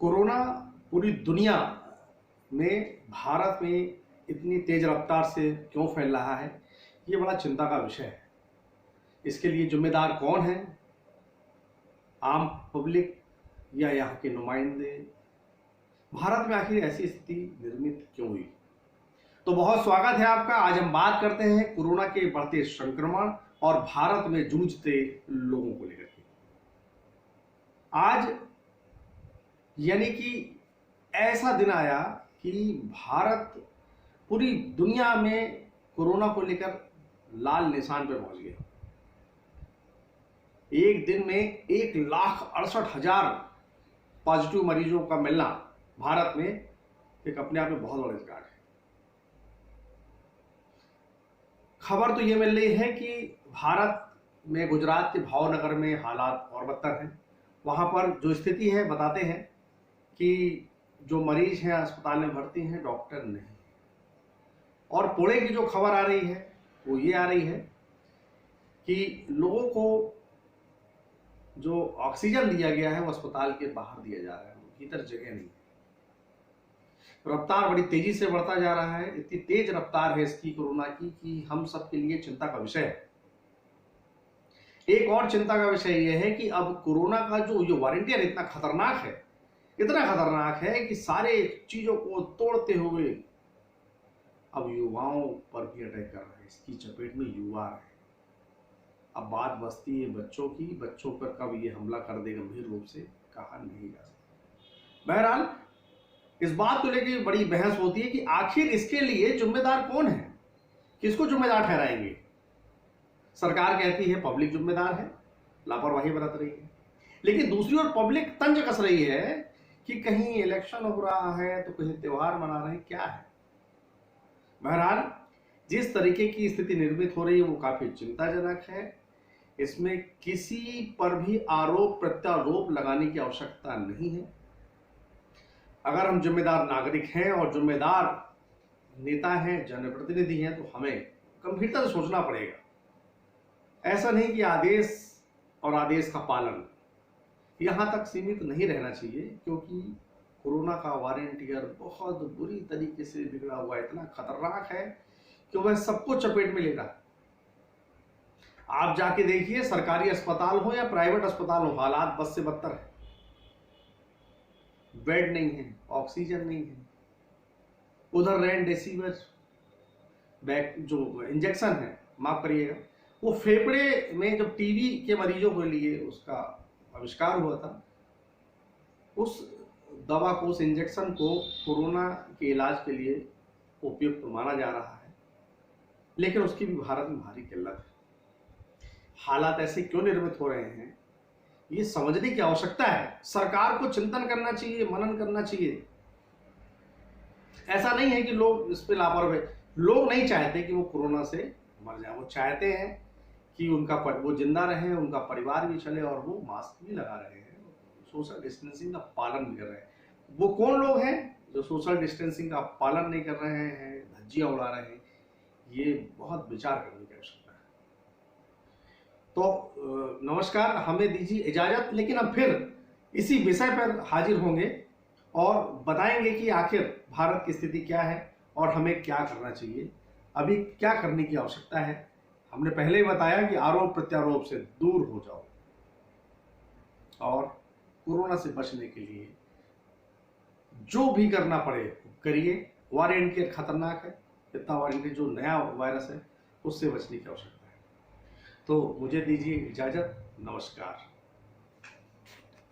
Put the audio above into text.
Corona पूरी दुनिया में भारत में इतनी तेज रफ्तार से क्यों फैल रहा है, ये बड़ा चिंता का विषय है। इसके लिए जिम्मेदार कौन है? आम पब्लिक या यहाँ के नुमाइंदे? भारत में आखिर ऐसी स्थिति निर्मित क्यों हुई? तो बहुत स्वागत है आपका। आज हम बात करते हैं कोरोना के बढ़ते संक्रमण और भारत में जूझते लोगों को लेकर के। आज यानी कि ऐसा दिन आया कि भारत पूरी दुनिया में कोरोना को लेकर लाल निशान पर पहुंच गया। एक दिन में 1,68,000 पॉजिटिव मरीजों का मिलना भारत में एक अपने आप में बहुत बड़ा रिकॉर्ड है। खबर तो यह मिल रही है कि भारत में गुजरात के भावनगर में हालात और बदतर हैं। वहां पर जो स्थिति है, बताते हैं कि जो मरीज हैं अस्पताल में भर्ती हैं, डॉक्टर नहीं। और पुणे की जो खबर आ रही है वो ये आ रही है कि लोगों को जो ऑक्सीजन दिया गया है वो अस्पताल के बाहर दिया जा रहा है, भीतर जगह नहीं है। रफ्तार बड़ी तेजी से बढ़ता जा रहा है। इतनी तेज रफ्तार है इसकी कोरोना की कि हम सबके लिए चिंता का विषय है। एक और चिंता का विषय यह है कि अब कोरोना का जो ये वॉरिएंट इतना खतरनाक है, इतना खतरनाक है कि सारे चीजों को तोड़ते हुए अब युवाओं पर भी अटैक कर रहा है। इसकी चपेट में युवा है। अब बात बचती है बच्चों की। बच्चों पर कब ये हमला कर दे गंभीर रूप से, कहा नहीं जा सकता। बहरहाल इस बात को लेकर बड़ी बहस होती है कि आखिर इसके लिए जिम्मेदार कौन है, किसको जिम्मेदार ठहराएंगे। सरकार कहती है पब्लिक जिम्मेदार है, लापरवाही बरत रही है। लेकिन दूसरी ओर पब्लिक तंज कस रही है कि कहीं इलेक्शन हो रहा है तो कहीं त्योहार मना रहे हैं, क्या है। बहरहाल जिस तरीके की स्थिति निर्मित हो रही है वो काफी चिंताजनक है। इसमें किसी पर भी आरोप प्रत्यारोप लगाने की आवश्यकता नहीं है। अगर हम जिम्मेदार नागरिक हैं और जिम्मेदार नेता हैं, जनप्रतिनिधि हैं, तो हमें गंभीरता से सोचना पड़ेगा। ऐसा नहीं कि आदेश और आदेश का पालन यहां तक सीमित नहीं रहना चाहिए, क्योंकि कोरोना का वॉरिएंट बहुत बुरी तरीके से बिगड़ा हुआ है, इतना खतरनाक है कि वह सबको चपेट में लेगा। आप जाके देखिए, सरकारी अस्पताल हो या प्राइवेट अस्पताल हो, हालात बस से बदतर है। बेड नहीं है, ऑक्सीजन नहीं है, उधर रेमडेसिविर जो इंजेक्शन है, माफ करिएगा, वो फेफड़े में जब टीबी के मरीजों के लिए उसका आविष्कार हुआ था, उस दवा को, उस इंजेक्शन को कोरोना के इलाज के लिए उपयुक्त माना जा रहा है, लेकिन उसकी भी भारत में भारी किल्लत है। हालात ऐसे क्यों निर्मित हो रहे हैं, ये समझने की आवश्यकता है। सरकार को चिंतन करना चाहिए, मनन करना चाहिए। ऐसा नहीं है कि लोग इस पे लापरवाही, लोग नहीं चाहते कि वो कोरोना से मर जाए। वो चाहते हैं कि वो जिंदा रहे, उनका परिवार भी चले, और वो मास्क भी लगा रहे हैं, सोशल डिस्टेंसिंग का पालन भी कर रहे हैं। वो कौन लोग हैं जो सोशल डिस्टेंसिंग का पालन नहीं कर रहे हैं, धज्जियां उड़ा रहे हैं? ये बहुत विचार करने की आवश्यकता है। तो नमस्कार, हमें दीजिए इजाजत, लेकिन अब फिर इसी विषय पर हाजिर होंगे और बताएंगे कि आखिर भारत की स्थिति क्या है और हमें क्या करना चाहिए, अभी क्या करने की आवश्यकता है। हमने पहले ही बताया कि आरोप प्रत्यारोप से दूर हो जाओ और कोरोना से बचने के लिए जो भी करना पड़े करिए। वॉरिएंट खतरनाक है, इतना वॉरिएंट जो नया वायरस है उससे बचने की आवश्यकता है। तो मुझे दीजिए इजाजत, नमस्कार।